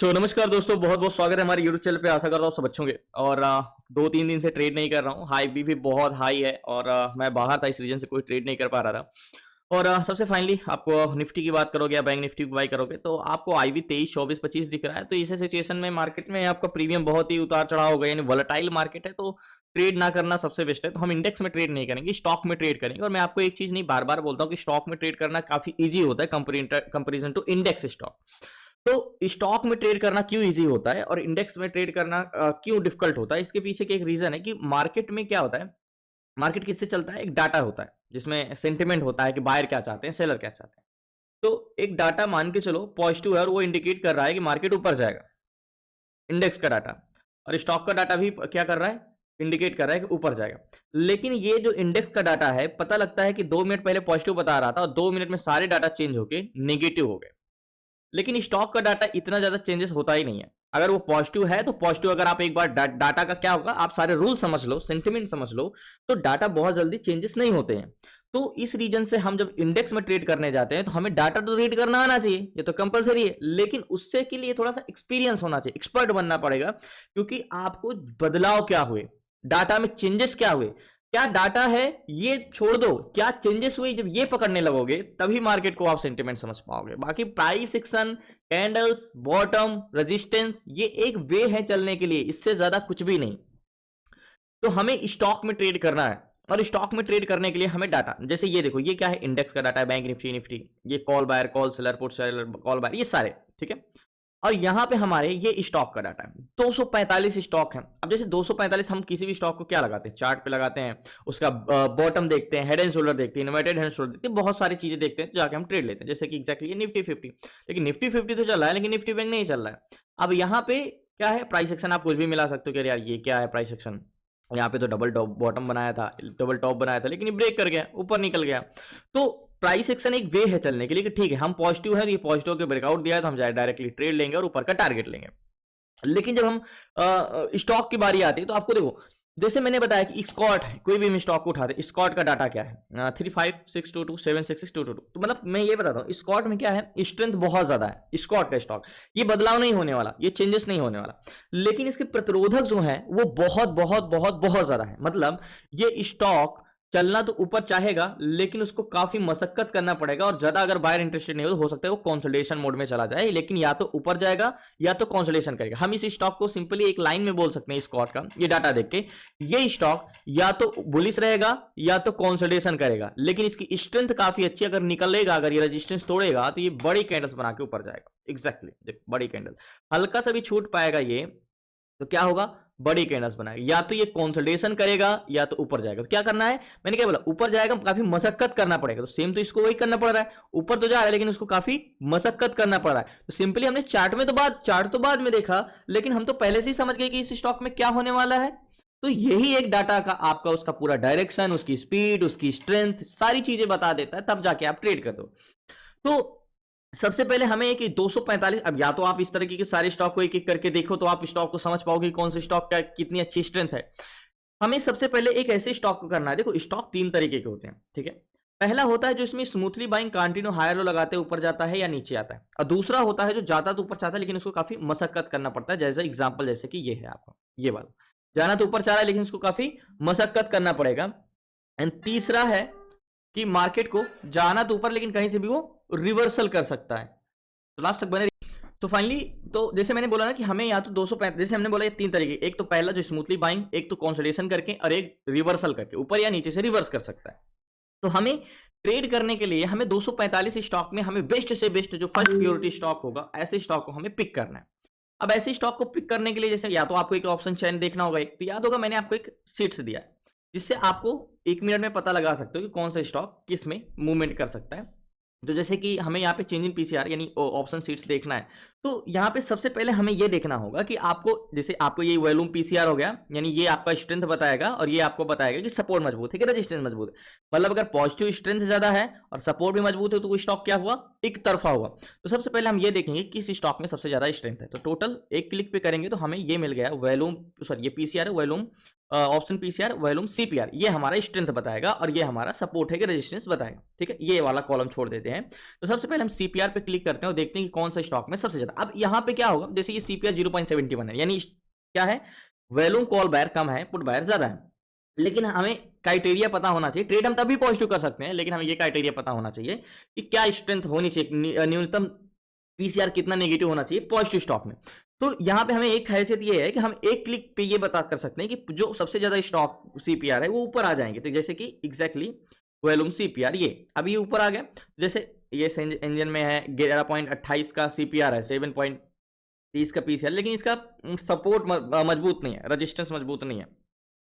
नमस्कार दोस्तों, बहुत बहुत स्वागत है हमारे यूट्यूब चैनल पे। आशा करता हूँ सब अच्छे होंगे। और 2-3 दिन से ट्रेड नहीं कर रहा हूँ। हाई भी बहुत हाई है और मैं बाहर था, इस रीजन से कोई ट्रेड नहीं कर पा रहा था। और सबसे फाइनली आपको निफ्टी की बात करोगे या बैंक निफ्टी को बाई करोगे तो आपको आई भी 23, 24, 25 दिख रहा है। तो इस सिचुएशन में मार्केट में आपका प्रीमियम बहुत ही उतार चढ़ाव हो गया, यानी वोलेटाइल मार्केट है, तो ट्रेड ना करना सबसे बेस्ट है। तो हम इंडेक्स में ट्रेड नहीं करेंगे, स्टॉक में ट्रेड करेंगे। और मैं आपको एक चीज नहीं बार बार बोलता हूँ कि स्टॉक में ट्रेड करना काफी ईजी होता है कंपेरिजन टू इंडेक्स स्टॉक। तो स्टॉक में ट्रेड करना क्यों इजी होता है और इंडेक्स में ट्रेड करना क्यों डिफिकल्ट होता है, इसके पीछे के एक रीजन है कि मार्केट में क्या होता है। मार्केट किससे चलता है? एक डाटा होता है जिसमें सेंटिमेंट होता है कि बायर क्या चाहते हैं, सेलर क्या चाहते हैं। तो एक डाटा मान के चलो पॉजिटिव है और वो इंडिकेट कर रहा है कि मार्केट ऊपर जाएगा, इंडेक्स का डाटा। और स्टॉक का डाटा भी क्या कर रहा है? इंडिकेट कर रहा है कि ऊपर जाएगा। लेकिन ये जो इंडेक्स का डाटा है, पता लगता है कि 2 मिनट पहले पॉजिटिव बता रहा था और 2 मिनट में सारे डाटा चेंज होके नेगेटिव हो गए। लेकिन स्टॉक का डाटा इतना ज्यादा चेंजेस होता ही नहीं है। अगर वो पॉजिटिव है तो पॉजिटिव, अगर आप एक बार डाटा का क्या होगा, आप सारे रूल समझ लो, सेंटिमेंट समझ लो, तो डाटा बहुत जल्दी चेंजेस नहीं होते हैं। तो इस रीजन से हम जब इंडेक्स में ट्रेड करने जाते हैं तो हमें डाटा तो रीड करना आना चाहिए, ये तो कंपलसरी है। लेकिन उससे के लिए थोड़ा सा एक्सपीरियंस होना चाहिए, एक्सपर्ट बनना पड़ेगा। क्योंकि आपको बदलाव क्या हुए, डाटा में चेंजेस क्या हुए, क्या डाटा है ये छोड़ दो, क्या चेंजेस हुए, जब ये पकड़ने लगोगे तभी मार्केट को आप सेंटिमेंट समझ पाओगे। बाकी price action, candles, bottom, resistance, ये एक वे है चलने के लिए, इससे ज्यादा कुछ भी नहीं। तो हमें स्टॉक में ट्रेड करना है और स्टॉक में ट्रेड करने के लिए हमें डाटा, जैसे ये देखो, ये क्या है? इंडेक्स का डाटा है, बैंक निफ्टी, ये call buyer, call seller, put seller, call buyer, ये सारे ठीक है। और यहां पे हमारे ये स्टॉक का डाटा है, 245 स्टॉक है। अब जैसे 245 हम किसी भी स्टॉक को क्या लगाते हैं? चार्ट पे लगाते हैं, उसका बॉटम देखते हैं, हेड एंड शोल्डर देखते हैं, इन्वर्टेड हेड शोल्डर देखते हैं, बहुत सारी चीजें देखते हैं, जाके हम ट्रेड लेते हैं। जैसे कि एग्जैक्टली ये निफ्टी 50, लेकिन निफ्टी 50 तो चल रहा है लेकिन निफ्टी बैंक नहीं चल रहा है। अब यहाँ पे क्या है? Price action. आप कुछ भी मिला सकते हो कि यार ये क्या है प्राइस एक्शन, यहाँ पे तो डबल टॉप बॉटम बनाया था, डबल टॉप बनाया था, लेकिन ये ब्रेक कर गया, ऊपर निकल गया। तो प्राइस एक्शन एक वे है चलने के लिए कि ठीक है हम पॉजिटिव है, तो ये पॉजिटिव के ब्रेकआउट दिया है तो हम डायरेक्टली ट्रेड लेंगे और ऊपर का टारगेट लेंगे। लेकिन जब हम स्टॉक की बारी आती है तो आपको देखो, जैसे मैंने बताया कि स्कॉट है, कोई भी हम स्टॉक को उठाते हैं, स्कॉट का डाटा क्या है? 3562276622। तो मतलब मैं ये बताता हूँ, स्कॉट में क्या है? स्ट्रेंथ बहुत ज्यादा है स्कॉट का स्टॉक, ये बदलाव नहीं होने वाला, ये चेंजेस नहीं होने वाला। लेकिन इसके प्रतिरोधक जो है वो बहुत बहुत बहुत बहुत ज्यादा है। मतलब ये स्टॉक चलना तो ऊपर चाहेगा लेकिन उसको काफी मशक्कत करना पड़ेगा, और ज्यादा अगर बायर इंटरेस्टेड नहीं हो सकता है वो कंसोलिडेशन मोड में चला जाए, लेकिन या तो ऊपर जाएगा या तो कंसोलिडेशन करेगा। हम इस स्टॉक को सिंपली एक लाइन में बोल सकते हैं स्कॉट का, ये डाटा देख के, ये स्टॉक या तो बुलिश रहेगा या तो कंसोलिडेशन करेगा, लेकिन इसकी स्ट्रेंथ काफी अच्छी, अगर निकलेगा, अगर ये रेजिस्टेंस तोड़ेगा तो ये बड़ी कैंडल्स बना के ऊपर जाएगा। एग्जैक्टली देखो, बड़ी कैंडल, हल्का सा भी छूट पाएगा ये तो क्या होगा? बड़ी कैंडल्स बनाएगा, या तो ये कंसोलिडेशन करेगा या तो ऊपर जाएगा। तो क्या करना है? मैंने क्या बोला? ऊपर जाएगा, काफी मशक्कत करना पड़ेगा। तो सेम तो इसको वही करना पड़ रहा है, ऊपर तो जा रहा है लेकिन उसको काफी मशक्कत करना पड़ रहा है। तो सिंपली हमने चार्ट तो बाद में देखा, लेकिन हम तो पहले से ही समझ गए कि इस स्टॉक में क्या होने वाला है। तो यही एक डाटा का आपका उसका पूरा डायरेक्शन, उसकी स्पीड, उसकी स्ट्रेंथ, सारी चीजें बता देता है, तब जाके आप ट्रेड कर दो। तो सबसे पहले हमें एक 245, अब या तो आप इस तरीके के सारे स्टॉक को एक एक करके देखो तो आप स्टॉक को समझ पाओगे कौन से स्टॉक का कितनी अच्छी स्ट्रेंथ है। हमें सबसे पहले एक ऐसे स्टॉक को करना है। देखो स्टॉक 3 तरीके के होते हैं, ठीक है। पहला होता है जो इसमें smoothly buying, continue higher low लगाते ऊपर जाता है या नीचे आता है। और दूसरा होता है जो जाता तो ऊपर चाहता है लेकिन उसको काफी मशक्कत करना पड़ता है, जैसे एग्जाम्पल जैसे कि ये है आपका, ये वाला जाना तो ऊपर चाह रहा है लेकिन उसको काफी मशक्कत करना पड़ेगा। एंड तीसरा है कि मार्केट को जाना तो ऊपर लेकिन कहीं से भी वो रिवर्सल कर सकता है। तो लास्ट तक बने। तो फाइनली, तो जैसे मैंने बोला ना कि हमें या तो 235, जैसे हमने बोला ये 3 तरीके, एक तो पहला जो स्मूथली बाइंग, एक तो कंसोलिडेशन करके, और एक रिवर्सल करके, ऊपर या नीचे से रिवर्स कर सकता है। तो हमें ट्रेड करने के लिए हमें 245 स्टॉक में हमें बेस्ट से बेस्ट जो फर्स्ट प्योरिटी स्टॉक होगा, ऐसे स्टॉक को हमें पिक करना है। अब ऐसे स्टॉक को पिक करने के लिए जैसे या तो आपको एक ऑप्शन चेन देखना होगा, एक तो याद होगा मैंने आपको एक सीट्स दिया है जिससे आपको 1 मिनट में पता लगा सकते हो कि कौन सा स्टॉक किस में मूवमेंट कर सकता है। तो जैसे कि हमें यहाँ पे चेंज इन पीसीआर यानी ऑप्शन सीट्स देखना है, तो यहाँ पे सबसे पहले हमें ये देखना होगा कि आपको, जैसे आपको ये वॉल्यूम पीसीआर हो गया, यानी ये आपका स्ट्रेंथ बताएगा और ये आपको बताएगा कि सपोर्ट मजबूत है कि रेजिस्टेंस मजबूत है। मतलब अगर पॉजिटिव स्ट्रेंथ ज्यादा है और सपोर्ट भी मजबूत है तो वो स्टॉक क्या हुआ? एक तरफा हुआ। तो सबसे पहले हम ये देखेंगे किस स्टॉक में सबसे ज्यादा स्ट्रेंथ है। तो टोटल एक क्लिक पे करेंगे तो हमें ये मिल गया वॉल्यूम, सॉरी ये पीसीआर है, volume option PCR, volume CPR, ये हमारा स्ट्रेंथ बताएगा और ये हमारा सपोर्ट है कि रेजिस्टेंस बताएगा। ठीक है, ये वाला कॉलम छोड़ देते हैं। तो सबसे पहले हम सीपीआर पे क्लिक करते हैं और देखते हैं कि कौन सा स्टॉक में सबसे ज्यादा। अब यहाँ पे क्या होगा, जैसे ये सीपीआर 0.71 है, यानी क्या है, वॉल्यूम कॉल बायर कम है, पुट बायर ज्यादा है। लेकिन हमें क्राइटेरिया पता होना चाहिए, ट्रेड हम तभी पॉजिटिव कर सकते हैं, लेकिन हमें ये क्राइटेरिया पता होना चाहिए कि क्या स्ट्रेंथ होनी चाहिए, न्यूनतम पीसीआर कितना नेगेटिव होना चाहिए पॉजिटिव स्टॉक में। तो यहाँ पे हमें एक हैसियत ये है कि हम एक क्लिक पे ये बता कर सकते हैं कि जो सबसे ज्यादा स्टॉक सीपीआर है वो ऊपर आ जाएंगे। तो जैसे कि एग्जैक्टली वॉल्यूम सीपीआर, ये अभी ऊपर आ गया। जैसे ये इंजन में है 11.28 का सीपीआर है, 7.30 का पीसीआर, लेकिन इसका सपोर्ट मजबूत नहीं है, रजिस्टेंस मजबूत नहीं है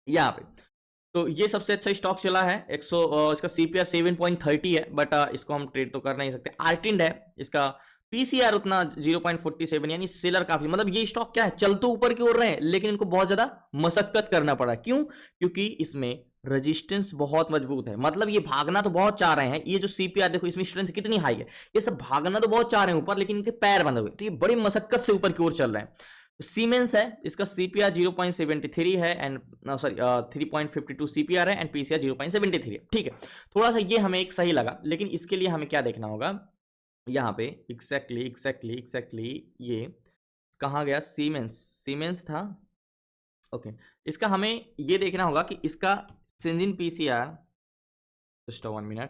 यहाँ पे। तो ये सबसे अच्छा स्टॉक चला है, इसका सीपीआर 7.30 है, बट इसको हम ट्रेड तो कर नहीं सकते। आर्टिंड है, इसका पीसीआर उतना 0.47, यानी सेलर काफी, मतलब ये स्टॉक क्या है, चल तो ऊपर की ओर रहे हैं लेकिन इनको बहुत ज्यादा मशक्कत करना पड़ा। क्यों? क्योंकि इसमें रेजिस्टेंस बहुत मजबूत है, मतलब ये भागना तो बहुत चाह रहे हैं। ये जो सीपीआर देखो, इसमें स्ट्रेंथ कितनी हाई है, ये सब भागना तो बहुत चाह रहे हैं ऊपर, लेकिन इनके पैर बंधे हुए, तो ये बड़ी मशक्कत से ऊपर की ओर चल रहे हैं। सीमेंस है, इसका सीपीआर 0.73 है एंड सॉरी 3.52 सीपीआर है एंड पीसीआर 0.73 है। ठीक है, थोड़ा सा ये हमें एक सही लगा, लेकिन इसके लिए हमें क्या देखना होगा यहाँ पे, एग्जैक्टली ये कहाँ गया, सीमेंस था। ओके, इसका हमें ये देखना होगा कि इसका Syngene PCR, just 1 minute,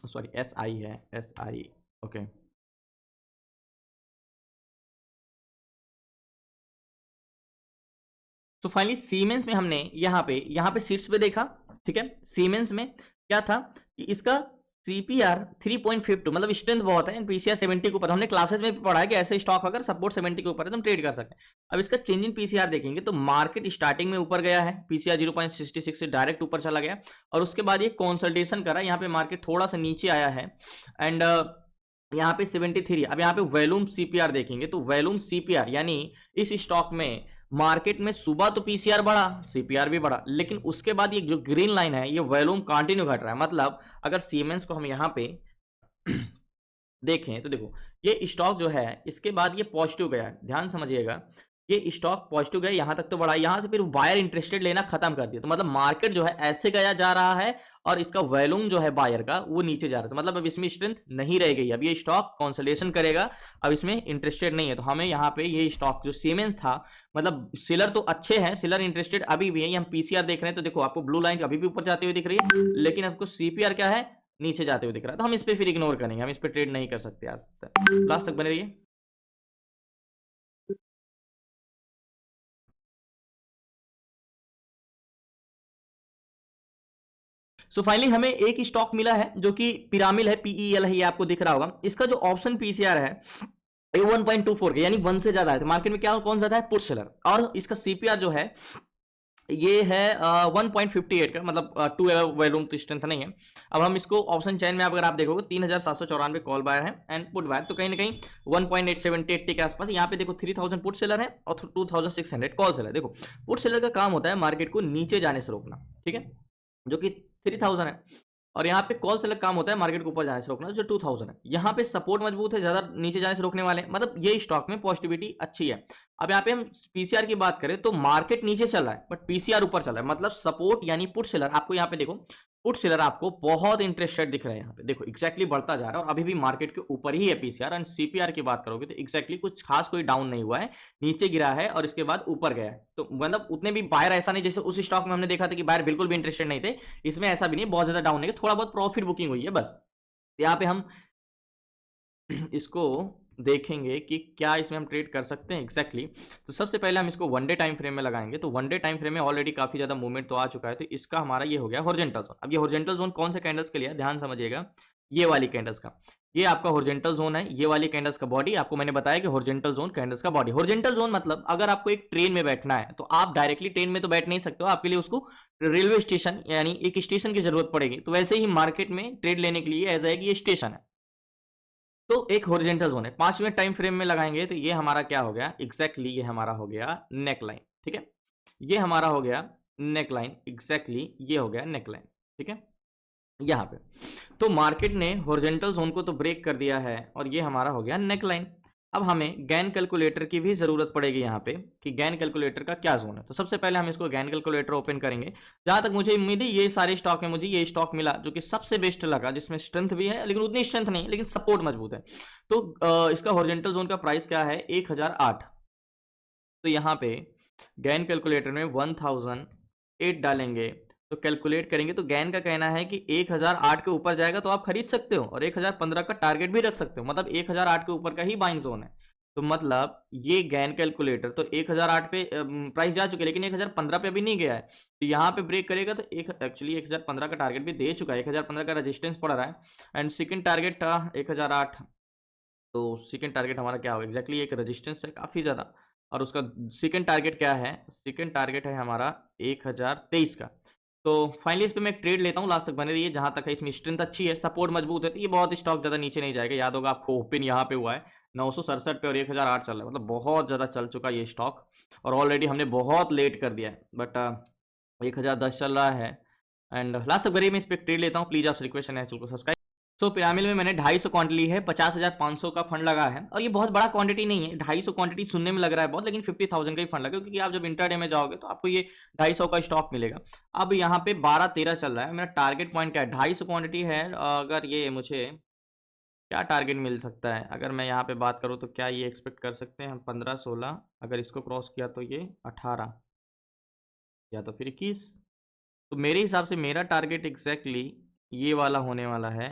sorry SI है, एसआई। ओके, तो फाइनली सीमेंस में हमने यहाँ पे सीट्स पे देखा। ठीक है, सीमेंस में क्या था कि इसका सीपीआर 3.52, मतलब स्ट्रेंथ बहुत है, पीसीआर 70 के ऊपर। हमने क्लासेस में भी पढ़ा है कि ऐसे स्टॉक अगर सपोर्ट 70 के ऊपर है तो हम ट्रेड कर सकते हैं। अब इसका चेंज इन पीसीआर देखेंगे तो मार्केट स्टार्टिंग में ऊपर गया है, पीसीआर 0.66 से डायरेक्ट ऊपर चला गया और उसके बाद ये कंसल्टेशन करा, यहाँ पे मार्केट थोड़ा सा नीचे आया है एंड यहाँ पे 73। अब यहाँ पे वॉल्यूम सीपीआर देखेंगे तो वॉल्यूम सीपीआर यानी इस स्टॉक में मार्केट में सुबह तो पीसीआर बढ़ा, सीपीआर भी बढ़ा, लेकिन उसके बाद ये जो ग्रीन लाइन है ये वॉल्यूम कंटिन्यू घट रहा है। मतलब अगर सीमेंस को हम यहाँ पे देखें तो देखो, ये स्टॉक जो है इसके बाद ये पॉजिटिव गया है, ध्यान समझिएगा, ये स्टॉक पॉजिटिव गया, यहां तक तो बढ़ा, यहां से फिर बायर इंटरेस्टेड लेना खत्म कर दिया। तो मतलब मार्केट जो है ऐसे गया जा रहा है और इसका वॉल्यूम जो है बायर का वो नीचे जा रहा है। तो मतलब अब इसमें स्ट्रेंथ नहीं रह गई, अब ये स्टॉक कंसोलिडेशन करेगा, अब इसमें इंटरेस्टेड नहीं है। तो हमें यहाँ पे ये स्टॉक जो सीमेंस था, मतलब सेलर तो अच्छे हैं, सेलर इंटरेस्टेड अभी भी है। ये हम पीसीआर देख रहे हैं तो देखो आपको ब्लू लाइन अभी भी ऊपर जाती हुई दिख रही है, लेकिन आपको सीपीआर क्या है, नीचे जाते हुए दिख रहा है। तो हम इस पर फिर इग्नोर करेंगे, हम इस पर ट्रेड नहीं कर सकते आज तक। लास्ट तक बने रहिए। सो फाइनली हमें एक स्टॉक मिला है जो कि पिरामिल है, पीईएल है, ये आपको दिख रहा होगा। इसका जो ऑप्शन पीसीआर है 1.24 यानी 1 से ज्यादा है। तो मार्केट में क्या कौन सा था, पुट सेलर, और इसका सीपीआर जो है ये है 1.58 का, मतलब 2 वॉल्यूम तो स्ट्रेंथ नहीं है। अब हम इसको ऑप्शन चैन में अगर आप देखोगे 3794 कॉल बायर है एंड पुट बायर, तो कहीं ना कहीं 1.870 के आसपास। यहाँ पे देखो 3000 पुट सेलर है और 2600 कॉल सेलर। देखो पुट सेलर का काम होता है मार्केट को नीचे जाने से रोकना, ठीक है, जो कि 3000 है, और यहाँ पे कॉल सेलर काम होता है मार्केट को ऊपर जाने से रोकना, जो 2000 है। यहाँ पे सपोर्ट मजबूत है, ज्यादा नीचे जाने से रोकने वाले, मतलब ये स्टॉक में पॉजिटिविटी अच्छी है। अब यहाँ पे हम पीसीआर की बात करें तो मार्केट नीचे चल रहा है बट पीसीआर ऊपर चल रहा है, मतलब सपोर्ट यानी पुट सेलर आपको यहाँ पे देखो, पुट सेलर आपको बहुत इंटरेस्टेड दिख रहा है। यहाँ पे देखो एक्जैक्टली बढ़ता जा रहा है और अभी भी मार्केट के ऊपर ही है पीसीआर। एंड सीपीआर की बात करोगे तो एक्जैक्टली कुछ खास कोई डाउन नहीं हुआ है, नीचे गिरा है और इसके बाद ऊपर गया है। तो मतलब उतने भी बायर ऐसा नहीं जैसे उस स्टॉक में हमने देखा था कि बायर बिल्कुल भी इंटरेस्टेड नहीं थे, इसमें ऐसा भी नहीं, बहुत ज्यादा डाउन नहीं, थोड़ा बहुत प्रॉफिट बुकिंग हुई है बस। यहाँ पे हम इसको देखेंगे कि क्या इसमें हम ट्रेड कर सकते हैं एग्जैक्टली। तो सबसे पहले हम इसको वन डे टाइम फ्रेम में लगाएंगे। तो वन डे टाइम फ्रेम में ऑलरेडी काफी ज्यादा मूवमेंट तो आ चुका है, तो इसका हमारा ये हो गया हॉरिजॉन्टल जोन। अब ये हॉरिजॉन्टल जोन कौन से कैंडल्स के लिए, ध्यान समझिएगा, ये वाली कैंडल्स का, ये आपका हॉरिजॉन्टल जोन है, ये वाली कैंडल्स का बॉडी। आपको मैंने बताया कि हॉरिजॉन्टल जोन कैंडल्स का बॉडी। हॉरिजॉन्टल जोन मतलब अगर आपको एक ट्रेन में बैठना है तो आप डायरेक्टली ट्रेन में तो बैठ नहीं सकते हो, आपके लिए उसको रेलवे स्टेशन यानी एक स्टेशन की जरूरत पड़ेगी। तो वैसे ही मार्केट में ट्रेड लेने के लिए ऐसा है कि ये स्टेशन है, तो एक हॉरिजॉन्टल जोन है। 5 मिनट टाइम फ्रेम में लगाएंगे तो ये हमारा क्या हो गया एग्जैक्टली, ये हमारा हो गया नेक लाइन, ठीक है, ये हमारा हो गया नेक लाइन, एग्जैक्टली ये हो गया नेक लाइन, ठीक है, यहाँ पे। तो मार्केट ने हॉरिजॉन्टल जोन को तो ब्रेक कर दिया है और ये हमारा हो गया नेक लाइन। अब हमें गैन कैलकुलेटर की भी ज़रूरत पड़ेगी यहाँ पे कि गैन कैलकुलेटर का क्या जोन है। तो सबसे पहले हम इसको गैन कैलकुलेटर ओपन करेंगे। जहाँ तक मुझे उम्मीद है ये सारे स्टॉक में मुझे ये स्टॉक मिला जो कि सबसे बेस्ट लगा, जिसमें स्ट्रेंथ भी है लेकिन उतनी स्ट्रेंथ नहीं, लेकिन सपोर्ट मजबूत है। तो इसका हॉरिजॉन्टल जोन का प्राइस क्या है, 1008। तो यहाँ पे गैन कैलकुलेटर में 1008 डालेंगे तो कैलकुलेट करेंगे तो गैन का कहना है कि 1008 के ऊपर जाएगा तो आप खरीद सकते हो और 1015 का टारगेट भी रख सकते हो, मतलब 1008 के ऊपर का ही बाइंग जोन है। तो मतलब ये गैन कैलकुलेटर तो 1008 पे प्राइस जा चुके, लेकिन 1015 पे अभी नहीं गया है। तो यहाँ पे ब्रेक करेगा तो एक एक्चुअली 1015 का टारगेट भी दे चुका है, 1015 का रेजिस्टेंस पड़ रहा है। एंड सेकंड टारगेट था 1008। तो सेकंड टारगेट हमारा क्या होगा, एग्जैक्टली एक रेजिस्टेंस है काफ़ी ज़्यादा। और उसका सेकंड टारगेट क्या है, सेकंड टारगेट है हमारा 1023 का। तो फाइनली इस पे मैं एक ट्रेड लेता हूँ, लास्ट तक बने रहिए। जहाँ तक है इसमें स्ट्रेंथ अच्छी है, सपोर्ट मजबूत है, तो ये बहुत स्टॉक ज़्यादा नीचे नहीं जाएगा। याद होगा आपको ओपन यहाँ पे हुआ है 967 पे और 1008 चल रहा है, मतलब बहुत ज़्यादा चल चुका है ये स्टॉक। और ऑलरेडी हमने बहुत लेट कर दिया है, बट 1010 चल रहा है। एंड लास्ट तक बने मैं इस पर ट्रेड लेता हूँ। प्लीज़ आप रिक्वेस्ट है चैनल को सब्सक्राइब। तो पिरामिड में मैंने 250 क्वांटिटी ली है, 50,500 का फंड लगा है और ये बहुत बड़ा क्वांटिटी नहीं है। 250 क्वांटिटी सुनने में लग रहा है बहुत, लेकिन 50,000 का ही फंड लगा, क्योंकि आप जब इंट्राडे में जाओगे तो आपको ये 250 का स्टॉक मिलेगा। अब यहाँ पे 12-13 चल रहा है, मेरा टारगेट पॉइंट क्या है, 250 क्वांटिटी है। अगर ये मुझे क्या टारगेट मिल सकता है, अगर मैं यहाँ पे बात करूँ तो क्या ये एक्सपेक्ट कर सकते हैं हम 15-16, अगर इसको क्रॉस किया तो ये 18 या तो फिर 21। तो मेरे हिसाब से मेरा टारगेट एग्जैक्टली ये वाला होने वाला है,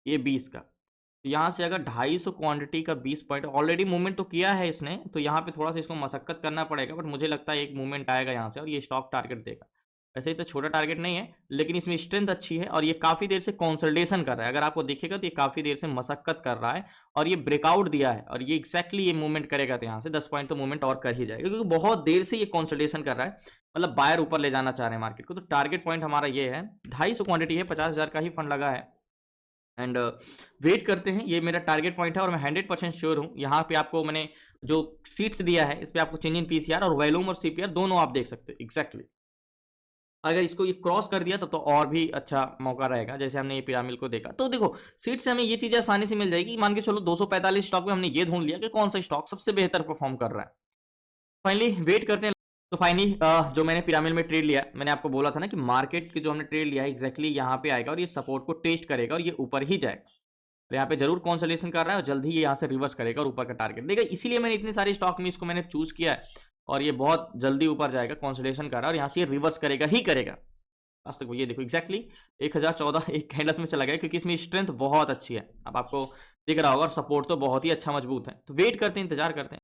ये 20 का। तो यहाँ से अगर 250 क्वांटिटी का 20 पॉइंट ऑलरेडी मूवमेंट तो किया है इसने, तो यहाँ पे थोड़ा सा इसको मशक्कत करना पड़ेगा, बट मुझे लगता है एक मूवमेंट आएगा यहाँ से और ये स्टॉक टारगेट देगा। वैसे ही तो छोटा टारगेट नहीं है, लेकिन इसमें स्ट्रेंथ अच्छी है और ये काफ़ी देर से कंसोलिडेशन कर रहा है। अगर आपको दिखेगा तो ये काफ़ी देर से मशक्कत कर रहा है और ये ब्रेकआउट दिया है और ये एक्जैक्टली ये मूवमेंट करेगा तो यहाँ से 10 पॉइंट तो मूवमेंट और कर ही जाएगा, क्योंकि बहुत देर से ये कंसोलिडेशन कर रहा है, मतलब बायर ऊपर ले जाना चाह रहे हैं मार्केट को। तो टारगेट पॉइंट हमारा ये है, 250 क्वांटिटी है, 50,000 का ही फंड लगा है। एंड वेट करते हैं, ये मेरा टारगेट पॉइंट है और मैं 100% श्योर हूँ। यहाँ पे आपको मैंने जो सीट्स दिया है इस पे आपको चेंज इन पीसीआर और वॉल्यूम और सीपीआर दोनों आप देख सकते हो एग्जैक्टली। अगर इसको ये क्रॉस कर दिया तो और भी अच्छा मौका रहेगा, जैसे हमने ये पिरामिड को देखा। तो देखो सीट से हमें ये चीज़ आसानी से मिल जाएगी। मान के चलो 245 स्टॉक में हमने ये ढूंढ लिया कि कौन सा स्टॉक सबसे बेहतर परफॉर्म कर रहा है। फाइनली वेट करते हैं। तो फाइनली जो मैंने पिरामिड में ट्रेड लिया, मैंने आपको बोला था ना कि मार्केट की जो हमने ट्रेड लिया है एग्जैक्टली यहाँ पे आएगा और ये सपोर्ट को टेस्ट करेगा और ये ऊपर ही जाएगा। तो यहाँ पे जरूर कॉन्सोलेशन कर रहा है और जल्द ही ये यहाँ से रिवर्स करेगा और ऊपर का टारगेट देगा। इसीलिए मैंने इतने सारे स्टॉक में इसको मैंने चूज किया है और ये बहुत जल्दी ऊपर जाएगा, कॉन्सोलेशन कर रहा है और यहाँ से ये रिवर्स करेगा ही करेगा। आज तक ये देखो एग्जैक्टली 1014 एक कैंडल्स में चला गया, क्योंकि इसमें स्ट्रेंथ बहुत अच्छी है। अब आपको दिख रहा होगा और सपोर्ट तो बहुत ही अच्छा मजबूत है। तो वेट करते हैं, इंतजार करते हैं।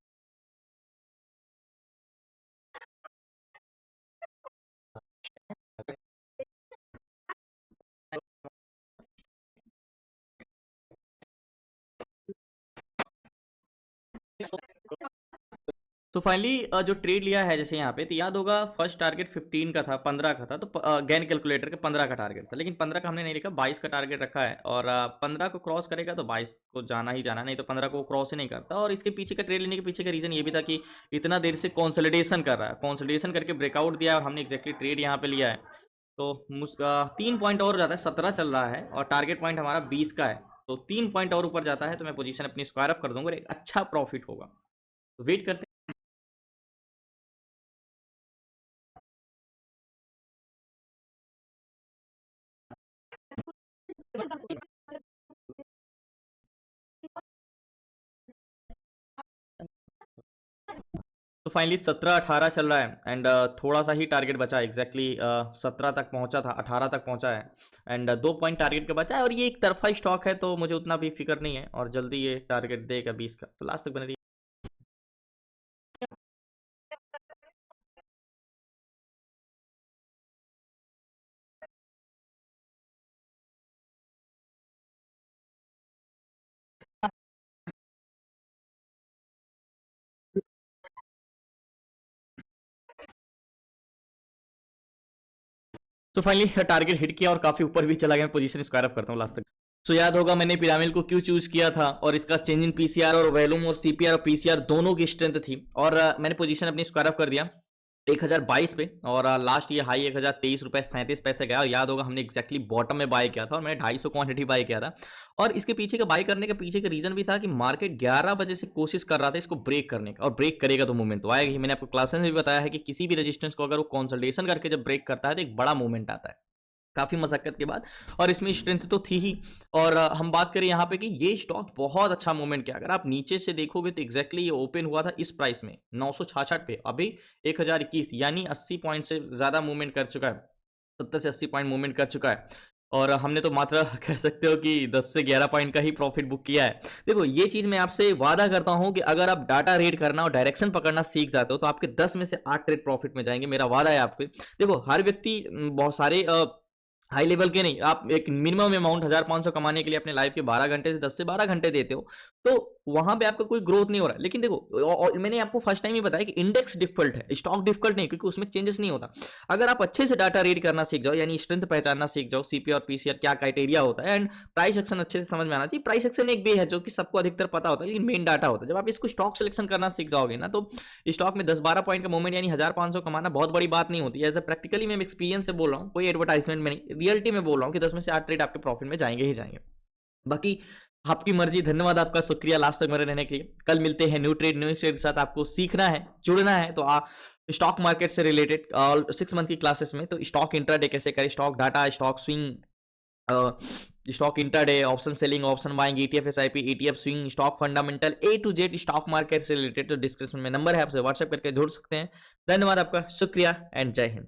तो फाइनली जो ट्रेड लिया है जैसे यहाँ पे, तो याद होगा फर्स्ट टारगेट 15 का था, 15 का था। तो गैन कैलकुलेटर के 15 का टारगेट था, लेकिन 15 का हमने नहीं लिखा, 22 का टारगेट रखा है। और 15 को क्रॉस करेगा तो 22 को जाना ही जाना, नहीं तो 15 को क्रॉस ही नहीं करता। और इसके पीछे का ट्रेड लेने के पीछे का रीजन ये भी था कि इतना देर से कॉन्सोलिडेशन कर रहा है, कॉन्सोलिडेशन करके ब्रेकआउट दिया और हमने एक्जैक्टली ट्रेड यहाँ पे लिया है। तो 3 पॉइंट और जाता है, 17 चल रहा है और टारगेट पॉइंट हमारा 20 का है। तो 3 पॉइंट और ऊपर जाता है तो मैं पोजीशन अपनी स्क्वायर ऑफ कर दूंगा और एक अच्छा प्रॉफिट होगा। तो वेट करते हैं। तो फाइनली 17-18 चल रहा है एंड थोड़ा सा ही टारगेट बचा है, एग्जैक्टली 17 तक पहुंचा था, 18 तक पहुंचा है एंड 2 पॉइंट टारगेट के बचा है। और ये एक तरफा स्टॉक है तो मुझे उतना भी फिक्र नहीं है और जल्दी ये टारगेट देगा 20 का। तो लास्ट तक बने रही। तो फाइनली टारगेट हिट किया और काफी ऊपर भी चला गया। पोजीशन स्क्वायर अप करता हूँ लास्ट तक। तो याद होगा मैंने पिरामिड को क्यों चूज किया था और इसका चेंज इन पीसीआर और वैल्यूम और सीपीआर और पीसीआर दोनों की स्ट्रेंथ थी और मैंने पोजीशन अपनी स्क्वायर अप कर दिया। 1022 पे, और लास्ट ये हाई 1023 रुपये 37 पैसे गया, और याद होगा हमने एक्जैक्टली बॉटम में बाय किया था और मैंने 250 क्वांटिटी बाय किया था। और इसके पीछे का बाय करने के पीछे का रीजन भी था कि मार्केट 11 बजे से कोशिश कर रहा था इसको ब्रेक करने का, और ब्रेक करेगा तो मूवमेंट तो आएगा ही। मैंने आपको क्लासेस में भी बताया है कि किसी भी रेजिस्टेंस को अगर वो कंसोलिडेशन करके जब ब्रेक करता है तो एक बड़ा मूवमेंट आता है काफ़ी मशक्कत के बाद, और इसमें स्ट्रेंथ तो थी ही। और हम बात करें यहाँ पे कि ये स्टॉक बहुत अच्छा मूवमेंट किया। अगर आप नीचे से देखोगे तो एग्जैक्टली ये ओपन हुआ था इस प्राइस में 966 पे, अभी 1021, यानी 80 पॉइंट से ज़्यादा मूवमेंट कर चुका है, 70 से 80 पॉइंट मूवमेंट कर चुका है। और हमने तो मात्र कह सकते हो कि 10 से 11 पॉइंट का ही प्रॉफिट बुक किया है। देखो ये चीज़ मैं आपसे वादा करता हूँ कि अगर आप डाटा रीड करना और डायरेक्शन पकड़ना सीख जाते हो तो आपके 10 में से 8 ट्रेड प्रॉफिट में जाएंगे, मेरा वादा है आपको। देखो हर व्यक्ति बहुत सारे हाई लेवल के नहीं, आप एक मिनिमम अमाउंट 1500 कमाने के लिए अपने लाइफ के 12 घंटे से 10 से 12 घंटे देते हो, तो वहां पे आपका कोई ग्रोथ नहीं हो रहा है। लेकिन देखो और मैंने आपको फर्स्ट टाइम ही बताया कि इंडेक्स डिफिकल्ट है, स्टॉक डिफिकल्ट नहीं, क्योंकि उसमें चेंजेस नहीं होता। अगर आप अच्छे से डाटा रीड करना सीख जाओ, यानी स्ट्रेंथ पहचानना सीख जाओ, सीपी और पीसीआर क्या क्राइटेरिया होता है, एंड प्राइस एक्शन अच्छे से समझ में आना चाहिए। प्राइस एक्शन एक वे है जो कि सबको अधिकतर पता होता है, लेकिन मेन डाटा होता है। जब आप इसको स्टॉक सिलेक्शन करना सीख जाओगे ना, तो स्टॉक में 10-12 पॉइंट का मूवमेंट यानी 1500 कमाना बहुत बड़ी बात नहीं होती है। एज ए प्रैक्टिकली मैं एक्सपीरियंस से बोल रहा हूँ, कोई एडवर्टाइजमेंट में नहीं, रियलिटी में बोल रहा हूँ कि 10 में से 8 ट्रेड आपके प्रॉफिट में जाएंगे ही जाएंगे। बाकी आपकी मर्जी, धन्यवाद आपका, शुक्रिया लास्ट तक मेरे रहने के लिए। कल मिलते हैं न्यू ट्रेड के साथ। आपको सीखना है, जुड़ना है तो स्टॉक मार्केट से रिलेटेड 6 मंथ की क्लासेस में, तो स्टॉक इंट्राडे कैसे करें, stock data, stock swing, stock intraday, option selling, option buying, ETF SIP, ETF swing, stock fundamental, A to Z stock market से रिलेटेड, तो डिस्क्रिप्शन में नंबर है, आपसे व्हाट्सएप करके जुड़ सकते हैं। धन्यवाद आपका, शुक्रिया एंड जय हिंद।